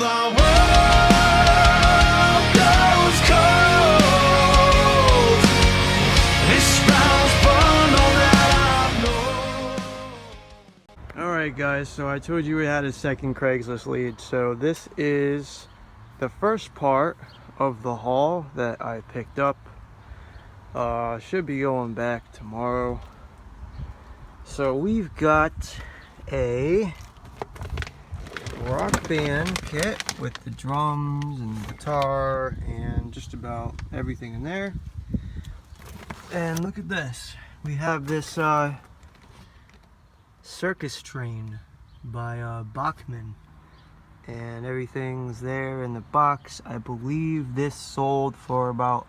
the world goes cold. This spell's born all that I know. Alright guys, so I told you we had a second Craigslist lead. So this is the first part of the haul that I picked up. Should be going back tomorrow. So we've got a rock band kit with the drums and the guitar and just about everything in there. And look at this. We have this circus train by Bachman, and everything's there in the box. I believe this sold for about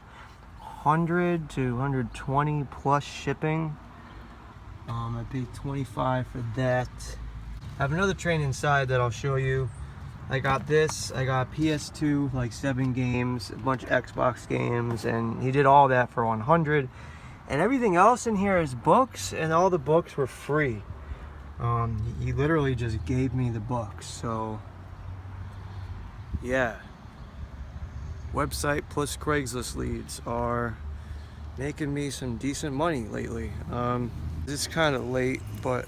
100 to 120 plus shipping. I paid $25 for that. I have another train inside that I'll show you. I got this, I got PS2, like 7 games, a bunch of Xbox games, and he did all that for 100. And everything else in here is books, and all the books were free. He literally just gave me the books, so yeah. Website plus Craigslist leads are making me some decent money lately. It's kind of late, but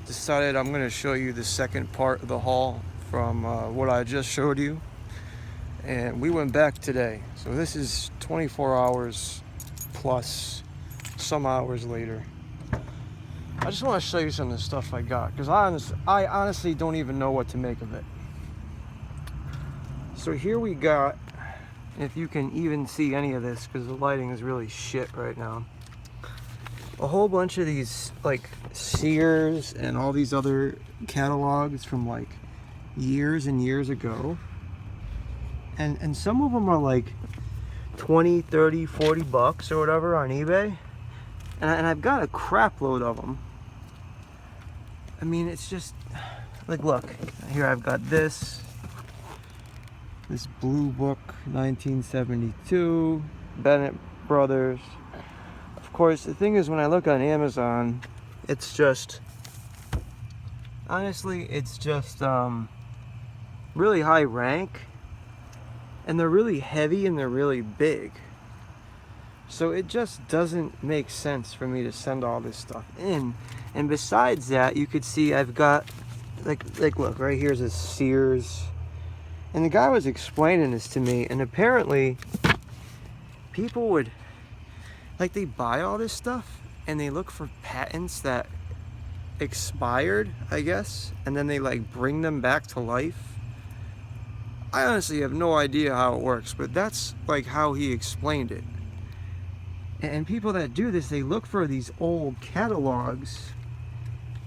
decided I'm going to show you the second part of the haul from what I just showed you. And we went back today, so this is 24 hours plus some hours later. I just want to show you some of the stuff I got, because I honestly don't even know what to make of it. So here we got, if you can even see any of this, because the lighting is really shit right now, a whole bunch of these like Sears and all these other catalogs from like years and years ago, and some of them are like 20, 30, 40 bucks or whatever on eBay, and I've got a crap load of them. I mean, it's just like, look here, I've got this Blue Book 1972 Bennett Brothers. Of course, the thing is, when I look on Amazon, it's just, honestly, it's just really high rank, and they're really heavy and they're really big. So it just doesn't make sense for me to send all this stuff in. And besides that, you could see I've got like look, right here's a Sears. And the guy was explaining this to me, and apparently people would, like, they buy all this stuff and they look for patents that expired, I guess, and then they like bring them back to life. I honestly have no idea how it works, but that's like how he explained it. And people that do this, they look for these old catalogs,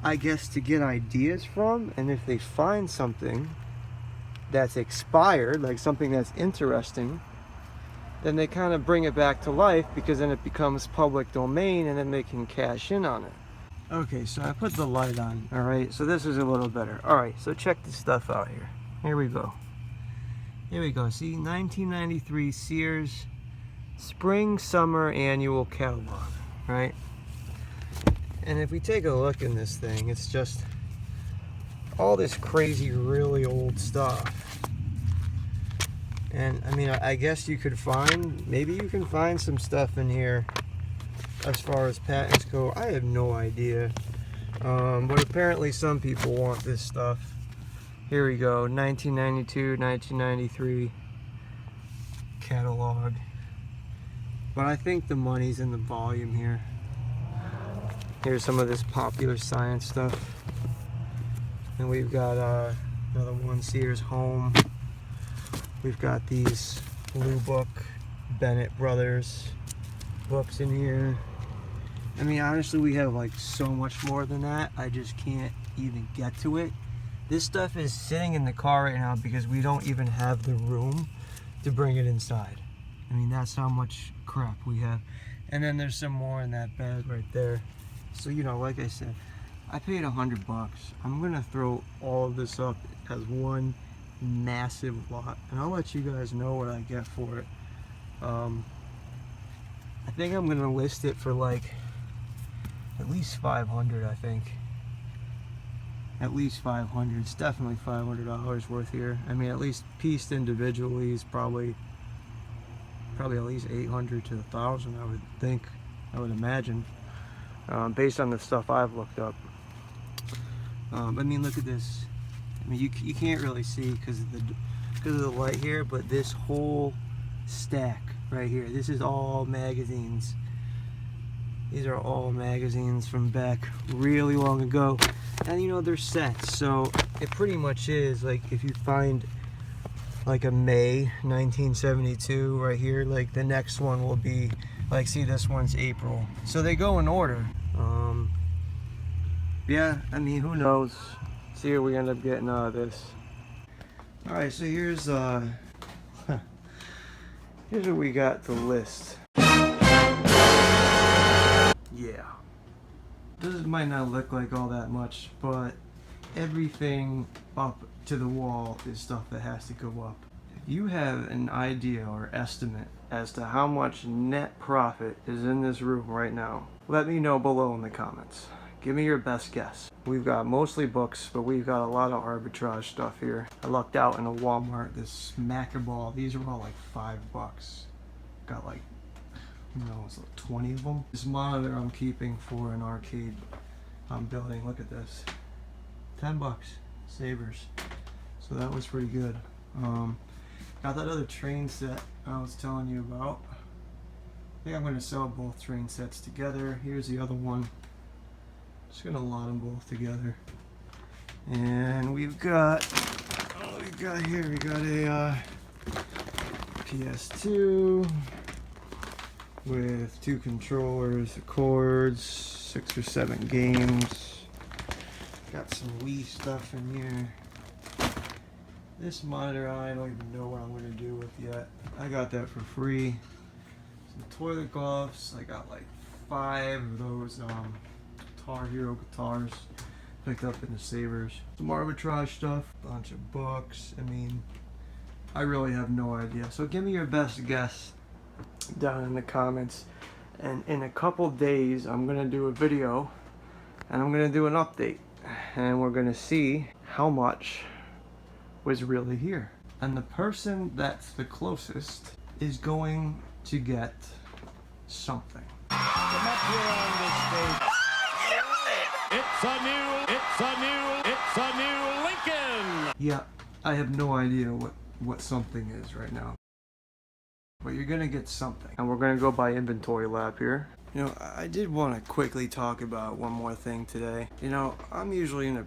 I guess, to get ideas from, and if they find something that's expired, like something that's interesting, then they kind of bring it back to life, because then it becomes public domain and then they can cash in on it. Okay, so I put the light on, all right, so this is a little better. All right, so check this stuff out here. Here we go. Here we go. See, 1993 Sears Spring Summer Annual Catalog, right? And if we take a look in this thing, it's just all this crazy, really old stuff. And I mean, I guess you could find, maybe you can find some stuff in here as far as patents go. I have no idea. But apparently some people want this stuff. Here we go, 1992, 1993 catalog. But I think the money's in the volume here. Here's some of this Popular Science stuff. And we've got another one, Sears Home. We've got these Blue Book Bennett Brothers books in here. I mean, honestly, we have like so much more than that. I just can't even get to it. This stuff is sitting in the car right now because we don't even have the room to bring it inside. I mean, that's how much crap we have. And then there's some more in that bag right there. So, you know, like I said, I paid $100. I'm gonna throw all of this up as one massive lot, and I'll let you guys know what I get for it. I think I'm gonna list it for like at least 500, I think. at least 500. It's definitely $500 worth here. I mean, at least pieced individually is probably at least 800 to 1,000. I would think. I would imagine, based on the stuff I've looked up. I mean, look at this. I mean, you can't really see because of the light here, but this whole stack right here, this is all magazines. These are all magazines from back really long ago, and you know, they're sets, so it pretty much is like if you find like a May 1972 right here, like the next one will be like, see, this one's April, so they go in order. Yeah, I mean, who knows? See what we end up getting out of this. All right, so here's here's what we got to list. Yeah, this might not look like all that much, but everything up to the wall is stuff that has to go up. If you have an idea or estimate as to how much net profit is in this room right now, let me know below in the comments. Give me your best guess. We've got mostly books, but we've got a lot of arbitrage stuff here. I lucked out in a Walmart, this smacker ball. These are all like $5. Got like, who knows, like 20 of them. This monitor I'm keeping for an arcade I'm building. Look at this. $10. Savers. So that was pretty good. Got that other train set I was telling you about. I think I'm going to sell both train sets together. Here's the other one. Just gonna lot them both together. And we've got, what we got here? We got a PS2 with 2 controllers, the cords, 6 or 7 games. Got some Wii stuff in here. This monitor I don't even know what I'm gonna do with yet. I got that for free. Some toilet gloves. I got like 5 of those Guitar Hero guitars picked up in the Savers. Some arbitrage stuff, bunch of books. I mean, I really have no idea. So give me your best guess down in the comments. And in a couple days, I'm gonna do a video and I'm gonna do an update. And we're gonna see how much was really here. And the person that's the closest is going to get something. Come up here on this stage. It's a new Lincoln. Yeah, I have no idea what something is right now. But you're gonna get something. And we're gonna go by inventory lab here. You know, I did want to quickly talk about one more thing today. You know, I'm usually in a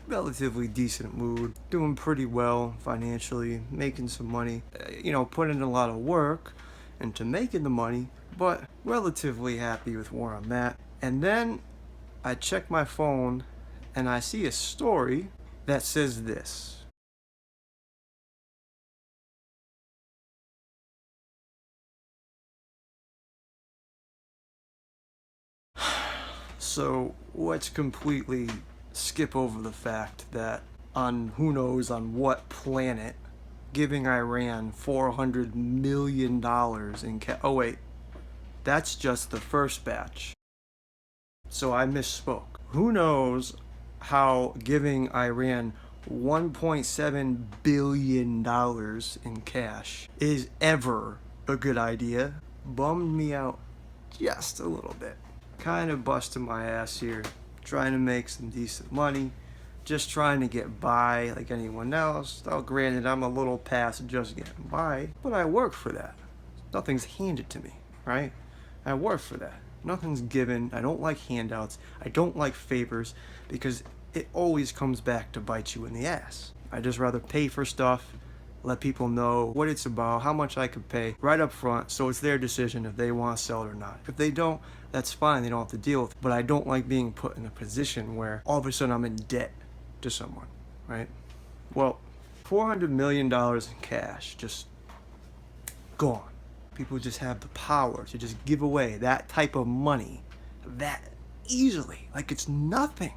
relatively decent mood, doing pretty well financially, making some money, you know, putting in a lot of work into making the money, but relatively happy with where I'm at. And then I check my phone and I see a story that says this. So let's completely skip over the fact that on who knows on what planet giving Iran $400 million in cash. Oh wait, that's just the first batch. So I misspoke. Who knows how giving Iran $1.7 billion in cash is ever a good idea. Bummed me out just a little bit. Kind of busting my ass here, trying to make some decent money, just trying to get by like anyone else. Now, granted, I'm a little past just getting by, but I work for that. Nothing's handed to me, right? I work for that. Nothing's given. I don't like handouts. I don't like favors because it always comes back to bite you in the ass. I just rather pay for stuff, let people know what it's about, how much I could pay right up front, so it's their decision if they want to sell it or not. If they don't, that's fine. They don't have to deal with it. But I don't like being put in a position where all of a sudden I'm in debt to someone, right? Well, $400 million in cash, just gone. People just have the power to just give away that type of money that easily, like it's nothing.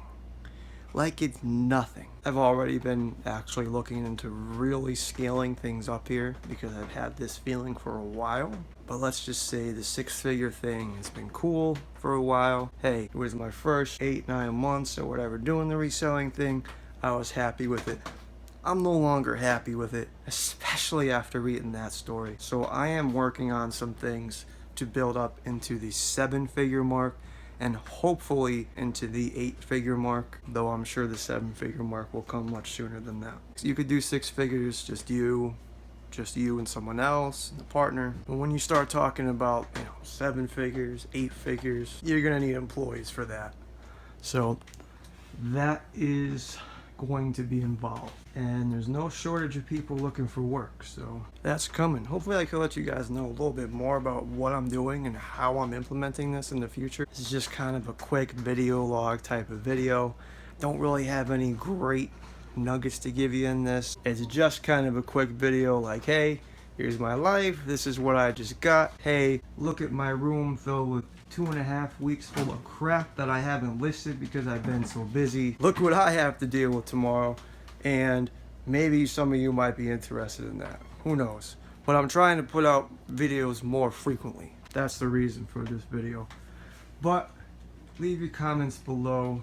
like it's nothing. I've already been actually looking into really scaling things up here because I've had this feeling for a while. But let's just say the 6-figure thing has been cool for a while. Hey, it was my first 8-9 months or whatever doing the reselling thing. I was happy with it. I'm no longer happy with it, especially after reading that story. So I am working on some things to build up into the 7-figure mark and hopefully into the 8-figure mark, though I'm sure the 7-figure mark will come much sooner than that. So you could do 6 figures, just you and someone else, the partner. But when you start talking about, 7 figures, 8 figures, you're gonna need employees for that. So that is going to be involved, and there's no shortage of people looking for work, so that's coming. Hopefully I can let you guys know a little bit more about what I'm doing and how I'm implementing this in the future. This is just kind of a quick video log type of video. Don't really have any great nuggets to give you in this. It's just kind of a quick video like, hey, here's my life, this is what I just got. Hey, look at my room filled with 2.5 weeks full of crap that I haven't listed because I've been so busy. Look what I have to deal with tomorrow. And maybe some of you might be interested in that. Who knows? But I'm trying to put out videos more frequently. That's the reason for this video. But leave your comments below,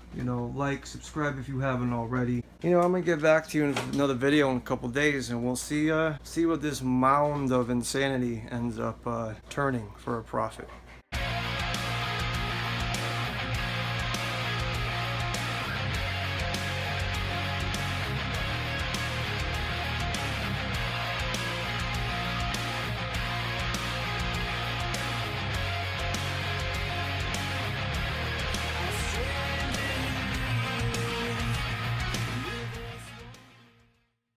like, subscribe if you haven't already. I'm gonna get back to you in another video in a couple days, and we'll see what this mound of insanity ends up turning for a profit.